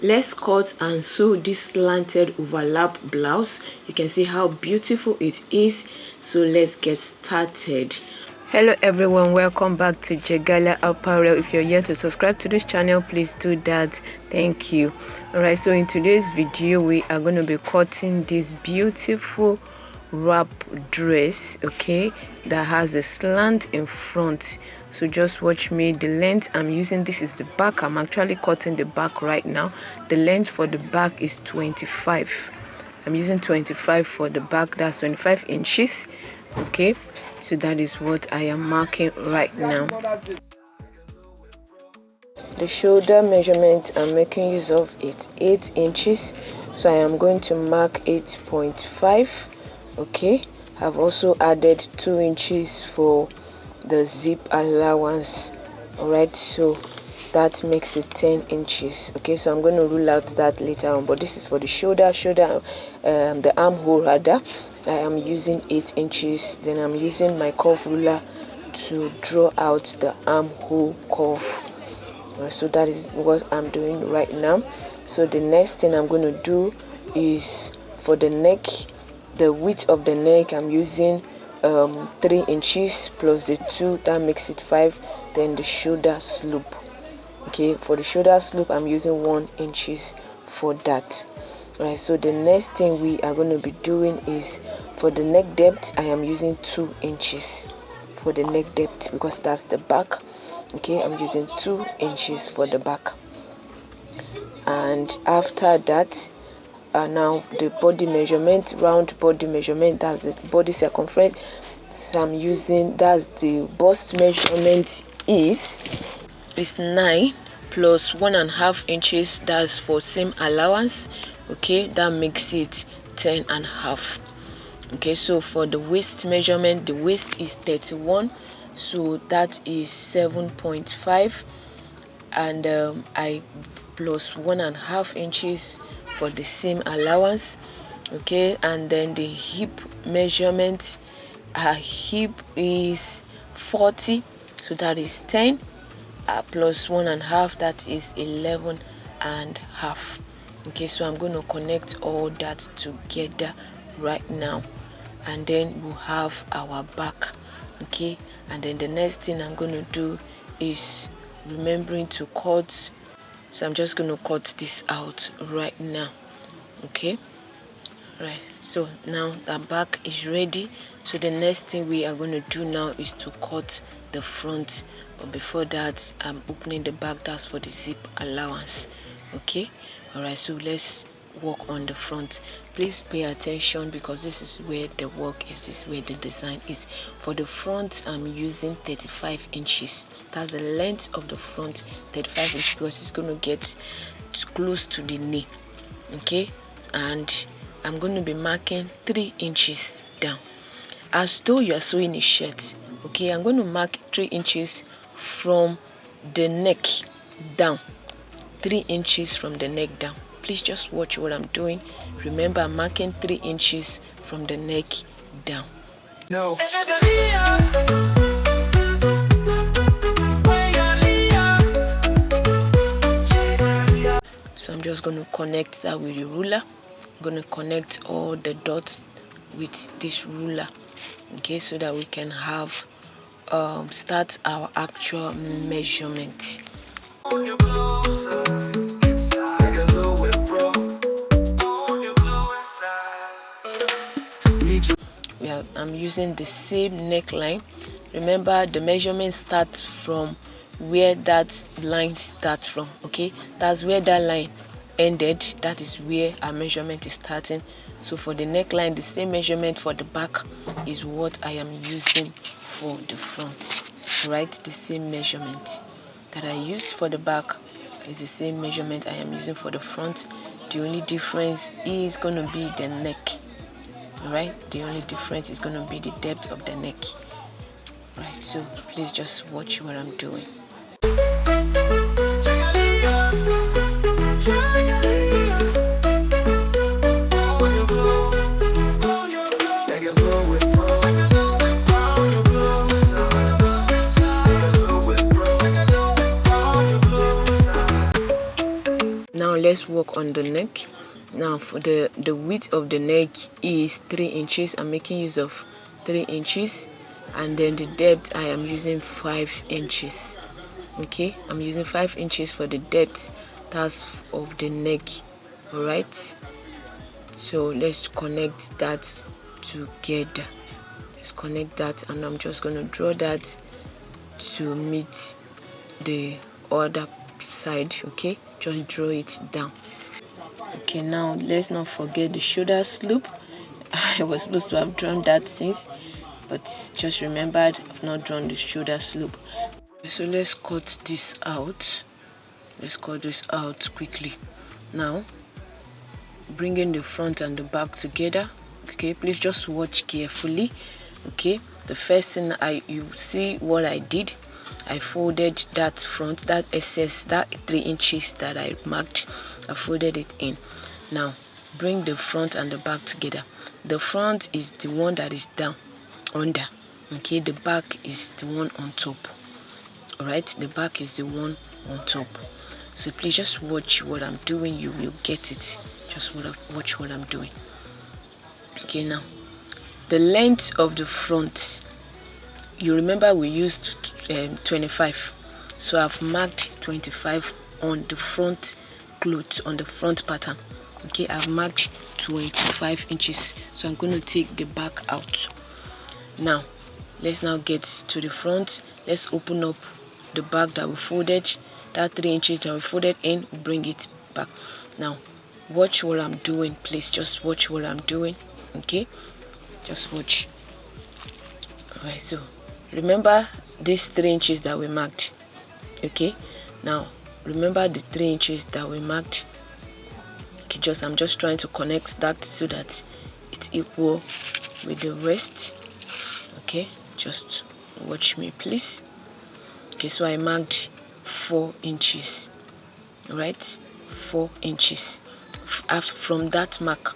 let's cut and sew this slanted overlap blouse. You can see how beautiful it is. So let's get started. Hello everyone, welcome back to Jegala Apparel. If you're here to subscribe to this channel, please do that. Thank you. Alright, so in today's video we are going to be cutting this beautiful wrap dress, okay, that has a slant in front. So just watch me. The length I'm using, this is the back. I'm actually cutting the back right now. The length for the back is 25. I'm using 25 for the back. That's 25 inches, okay. So that is what I am marking right now. The shoulder measurement I'm making use of is 8 inches, so I am going to mark 8.5. okay. I've also added 2 inches for the zip allowance. Alright, so that makes it 10 inches, okay. So I'm going to rule out that later on, but this is for the shoulder, the armhole rather. I am using 8 inches. Then I'm using my curve ruler to draw out the armhole curve. So that is what I'm doing right now. So the next thing I'm going to do is for the neck, the width of the neck, I'm using 3 inches plus the 2, that makes it 5. Then the shoulder slope, okay, for the shoulder slope I'm using 1 inches for that. Right, so the next thing we are going to be doing is for the neck depth. I am using 2 inches for the neck depth because that's the back, okay. I'm using 2 inches for the back. And after that, now the body measurement, round body measurement, that's the body circumference. So I'm using, that's the bust measurement is 9 plus 1.5 inches. That's for seam allowance, okay. That makes it 10.5. okay. So for the waist measurement, the waist is 31, so that is 7.5, and I plus 1.5 inches for the seam allowance, okay. And then the hip measurement, her hip is 40, so that is 10 plus 1.5, that is 11.5. okay. So I'm going to connect all that together right now, and then we'll have our back, okay. And then the next thing I'm going to do is remembering to cut. So I'm just going to cut this out right now, okay. Right, so now the back is ready. So the next thing we are going to do now is to cut the front, but before that I'm opening the back. That's for the zip allowance, okay. All right, so let's work on the front. Please pay attention because this is where the work is, this is where the design is. For the front I'm using 35 inches. That's the length of the front, 35 inches, because it's going to get close to the knee, okay. And I'm going to be marking 3 inches down as though you are sewing a shirt, okay. I'm going to mark 3 inches from the neck down, 3 inches from the neck down. Please just watch what I'm doing. Remember, I'm marking 3 inches from the neck down. No. So I'm just going to connect that with the ruler. I'm going to connect all the dots with this ruler, okay, so that we can have start our actual measurement. I'm using the same neckline. Remember, the measurement starts from where that line starts from, okay. That's where that line ended, that is where our measurement is starting. So for the neckline, the same measurement for the back is what I am using for the front, right? The same measurement that I used for the back is the same measurement I am using for the front. The only difference is going to be the neck, right? The only difference is going to be the depth of the neck, right? So please just watch what I'm doing. Now let's work on the neck. Now for the width of the neck is 3 inches. I'm making use of 3 inches, and then the depth I am using 5 inches. Okay, I'm using 5 inches for the depth that's of the neck. All right, so let's connect that together. Let's connect that, and I'm just going to draw that to meet the other side. Okay, just draw it down. Okay, now let's not forget the shoulder slope. I was supposed to have drawn that since, but just remembered I've not drawn the shoulder slope. So let's cut this out. Let's cut this out quickly. Now bringing the front and the back together. Okay, please just watch carefully. Okay, the first thing you see what I did, I folded that front, that excess, that 3 inches that I marked, I folded it in. Now bring the front and the back together. The front is the one that is down under. Okay, the back is the one on top. All right, the back is the one on top. So please just watch what I'm doing, you will get it. Just watch what I'm doing. Okay, now the length of the front, you remember we used 25, so I've marked 25 on the front cloth, on the front pattern. Okay, I've marked 25 inches, so I'm going to take the back out. Now let's now get to the front. Let's open up the back that we folded, that 3 inches that we folded in, bring it back. Now watch what I'm doing, please just watch what I'm doing. Okay, just watch. All right, so remember these 3 inches that we marked. Okay, now remember the 3 inches that we marked. Okay, I'm just trying to connect that so that it's equal with the rest. Okay, just watch me, please. Okay, so I marked 4 inches. All right, 4 inches. From that mark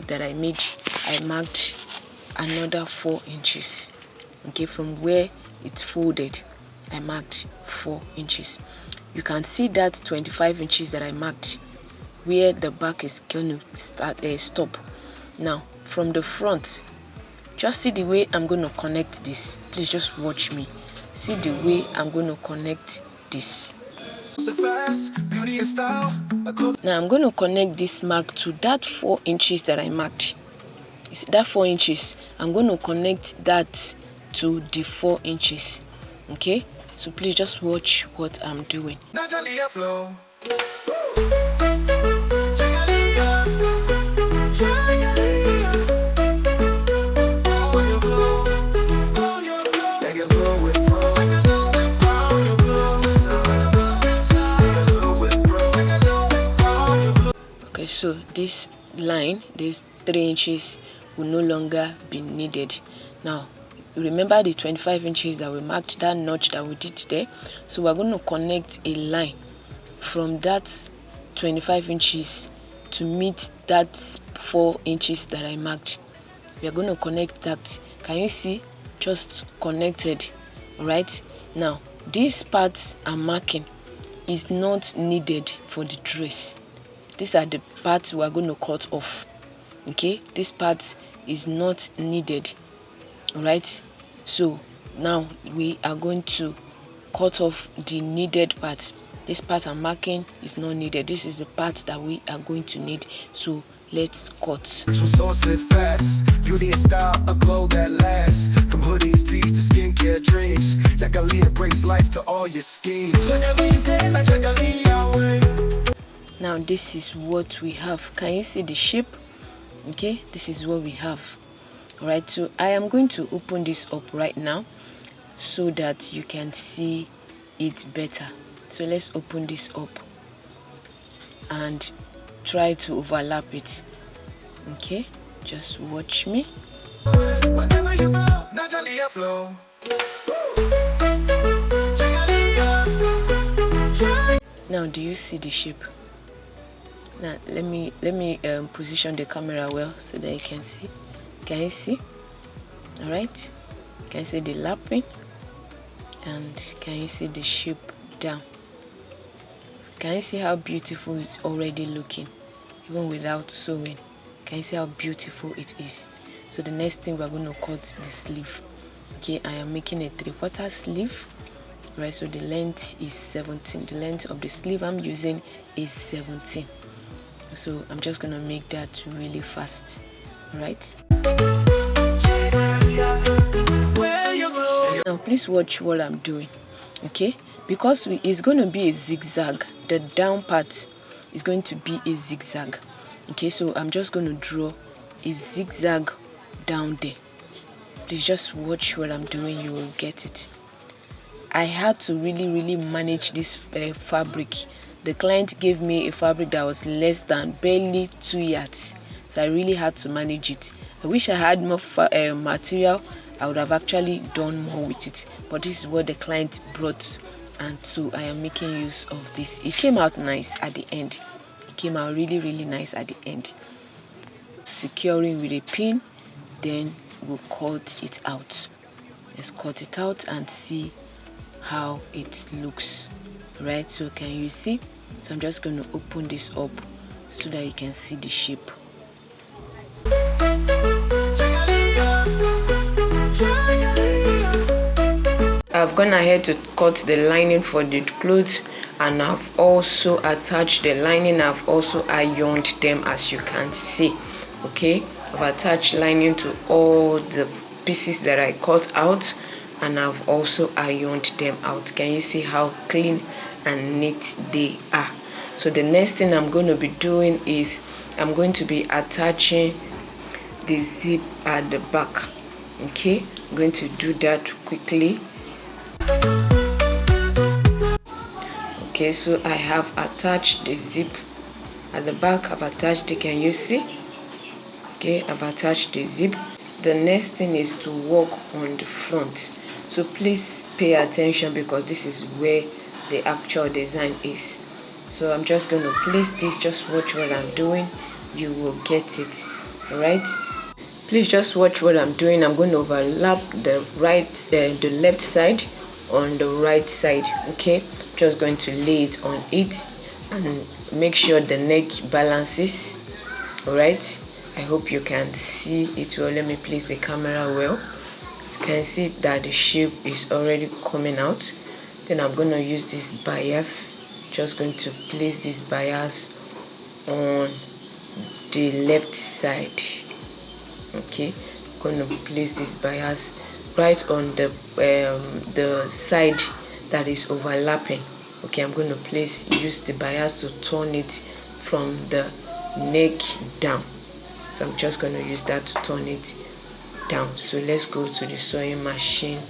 that I made, I marked another 4 inches. Okay, from where it's folded, I marked 4 inches. You can see that 25 inches that I marked where the back is going to stop. Now from the front, just see the way I'm going to connect this. Please just watch me. See the way I'm going to connect this. Now I'm going to connect this mark to that 4 inches that I marked. You see that 4 inches, I'm going to connect that to the 4 inches. Okay, so please just watch what I'm doing. So this line, this 3 inches, will no longer be needed. Now remember the 25 inches that we marked, that notch that we did there. So we're going to connect a line from that 25 inches to meet that 4 inches that I marked. We are going to connect that. Can you see? Just connected. All right, now this part I'm marking is not needed for the dress. These are the parts we are going to cut off. Okay, this part is not needed. All right, so now we are going to cut off the needed part. This part I'm marking is not needed. This is the part that we are going to need. So let's cut. Beauty and style, a glow that lasts. From hoodies, tees to skincare dreams. Jagalia brings life to all your schemes. Now this is what we have. Can you see the shape? Okay, this is what we have. All right, so I am going to open this up right now so that you can see it better. So let's open this up and try to overlap it. Okay, just watch me. Now do you see the shape? Now let me position the camera well so that you can see. Can you see? All right, can you see the lapping, and can you see the shape down? Can you see how beautiful it's already looking even without sewing? Can you see how beautiful it is? So the next thing, we're going to cut the sleeve. Okay, I am making a 3/4 sleeve, right? So the length is 17. The length of the sleeve I'm using is 17. So I'm just gonna make that really fast, right? Now please watch what I'm doing, okay? Because it's going to be a zigzag. The down part is going to be a zigzag. Okay, so I'm just going to draw a zigzag down there. Please just watch what I'm doing, you will get it. I had to really manage this fabric. The client gave me a fabric that was less than barely 2 yards, so I really had to manage it. I wish I had more material. I would have actually done more with it, but this is what the client brought, and so I am making use of this. It came out nice at the end. It came out really nice at the end. Securing with a pin, then we'll cut it out. Let's cut it out and see how it looks, right? So can you see? So I'm just going to open this up so that you can see the shape. I've gone ahead to cut the lining for the clothes, and I've also attached the lining. I've also ironed them, as you can see. Okay, I've attached lining to all the pieces that I cut out, and I've also ironed them out. Can you see how clean and neat they are? So the next thing I'm going to be doing is I'm going to be attaching the zip at the back. Okay, I'm going to do that quickly. Okay, so I have attached the zip at the back. I've attached it. Can you see? Okay, I've attached the zip. The next thing is to work on the front. So please pay attention, because this is where the actual design is. So I'm just going to place this. Just watch what I'm doing, you will get it. All right, please just watch what I'm doing. I'm going to overlap the left side on the right side. Okay, just going to lay it on it and make sure the neck balances. All right, I hope you can see it well. Let me place the camera well. You can see that the shape is already coming out. Then I'm going to use this bias. Just going to place this bias on the left side. Okay, I'm going to place this bias right on the side that is overlapping. Okay, I'm going to use the bias to turn it from the neck down. So I'm just going to use that to turn it down. So let's go to the sewing machine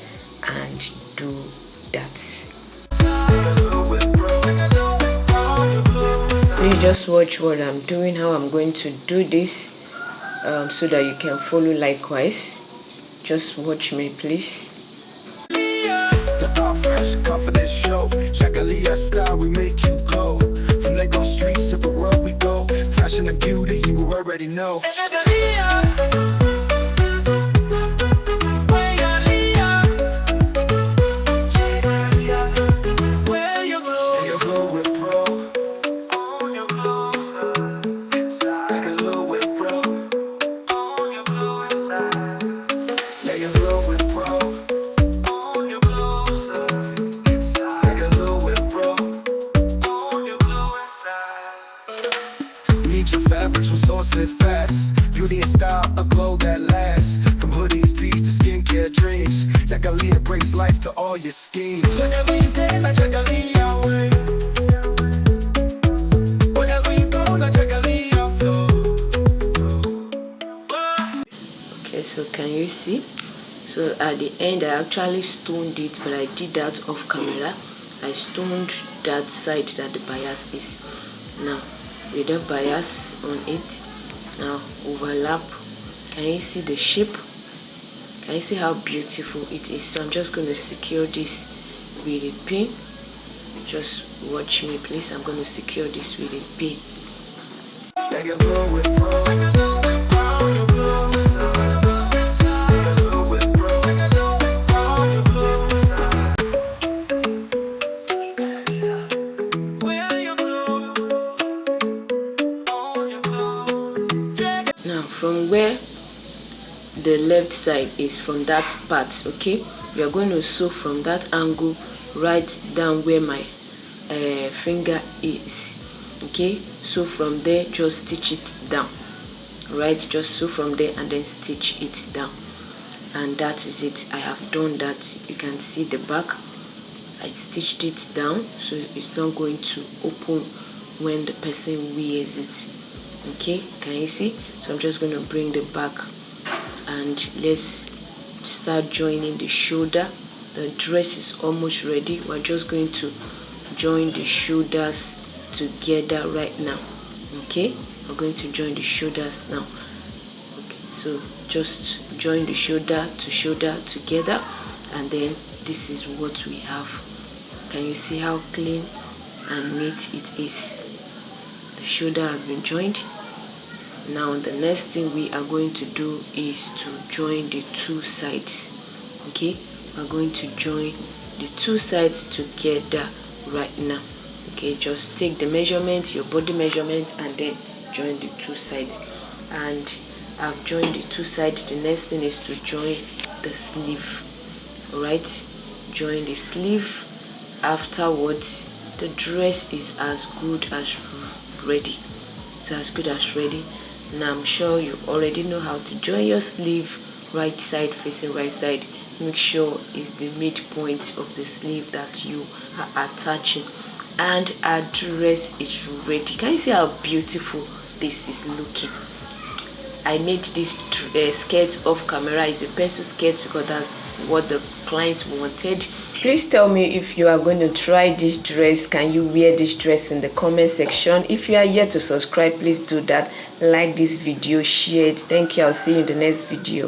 and do that. You just watch what I'm doing, how I'm going to do this, so that you can follow likewise. Just watch me, please. The confidence show, style, we make you glow. From Lego streets to the world we go. Fashion and beauty, you already know. Fast, beauty and style, a glow that lasts. From hoodies, tees to skincare dreams, Jagalia brings life to all your schemes. Whenever you day, like Jagalia way. Whenever you go, like Jagalia flow. Okay, so can you see? So at the end, I actually stoned it, but I did that off camera. I stoned that side that the bias is. Now, with the bias on it, now overlap. Can you see the shape? Can you see how beautiful it is? So I'm just going to secure this with a pin. Just watch me, please. I'm going to secure this with a pin. from where the left side is, from that part, okay, we are going to sew from that angle right down where my finger is. Okay, so from there just stitch it down, right? Just sew from there and then stitch it down, and that is it. I have done that. You can see the back, I stitched it down so it's not going to open when the person wears it. Okay, can you see? So I'm just going to bring the back and let's start joining the shoulder. The dress is almost ready. We're just going to join the shoulders together right now. Okay, we're going to join the shoulders now. Okay, so just join the shoulder to shoulder together, and then this is what we have. Can you see how clean and neat it is? The shoulder has been joined. Now the next thing we are going to do is to join the two sides. Okay, we're going to join the two sides together right now. Okay, just take the measurement, your body measurement, and then join the two sides. And I've joined the two sides. The next thing is to join the sleeve. All right, join the sleeve. Afterwards, the dress is as good as ready. It's as good as ready. Now I'm sure you already know how to join your sleeve. Right side facing right side. Make sure it's the midpoint of the sleeve that you are attaching, and our dress is ready. Can you see how beautiful this is looking? I made this skirt off camera. It's a pencil skirt because that's what the client wanted. Please tell me if you are going to try this dress. Can you wear this dress in the comment section? If you are yet to subscribe, please do that. Like this video, share it. Thank you. I'll see you in the next video.